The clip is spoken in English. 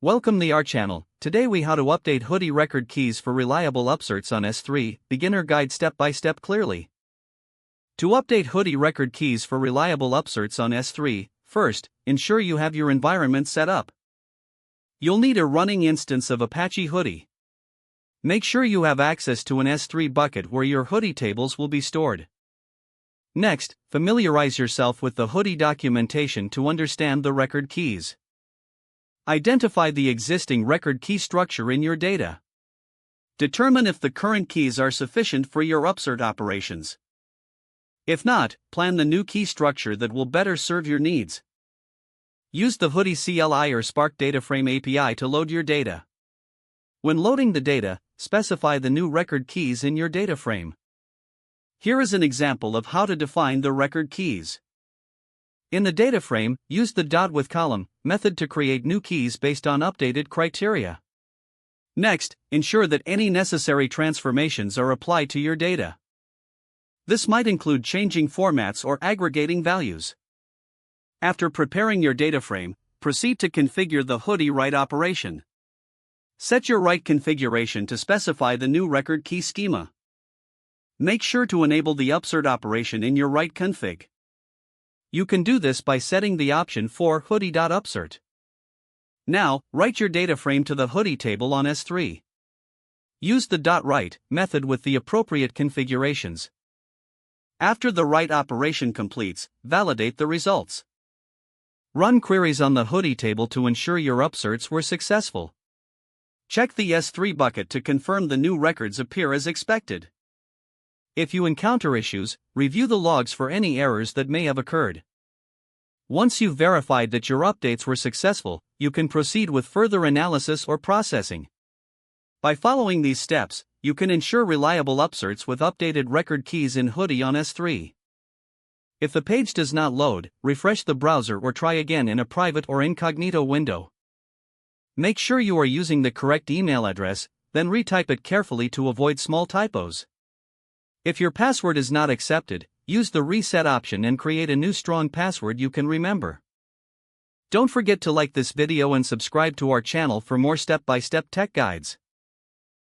Welcome to our channel. Today we how to update Hudi record keys for reliable upserts on S3, beginner guide step by step clearly. To update Hudi record keys for reliable upserts on S3, first, ensure you have your environment set up. You'll need a running instance of Apache Hudi. Make sure you have access to an S3 bucket where your Hudi tables will be stored. Next, familiarize yourself with the Hudi documentation to understand the record keys. Identify the existing record key structure in your data. Determine if the current keys are sufficient for your upsert operations. If not, plan the new key structure that will better serve your needs. Use the Hudi CLI or Spark Data Frame API to load your data. When loading the data, specify the new record keys in your data frame. Here is an example of how to define the record keys. In the data frame, use the dot with column method to create new keys based on updated criteria. Next, ensure that any necessary transformations are applied to your data. This might include changing formats or aggregating values. After preparing your data frame, proceed to configure the Hudi write operation. Set your write configuration to specify the new record key schema. Make sure to enable the upsert operation in your write config. You can do this by setting the option for Hudi.upsert. Now, write your data frame to the Hudi table on S3. Use the .write method with the appropriate configurations. After the write operation completes, validate the results. Run queries on the Hudi table to ensure your upserts were successful. Check the S3 bucket to confirm the new records appear as expected. If you encounter issues, review the logs for any errors that may have occurred. Once you've verified that your updates were successful, you can proceed with further analysis or processing. By following these steps, you can ensure reliable upserts with updated record keys in Hudi on S3. If the page does not load, refresh the browser or try again in a private or incognito window. Make sure you are using the correct email address, then retype it carefully to avoid small typos. If your password is not accepted, use the reset option and create a new strong password you can remember. Don't forget to like this video and subscribe to our channel for more step-by-step tech guides.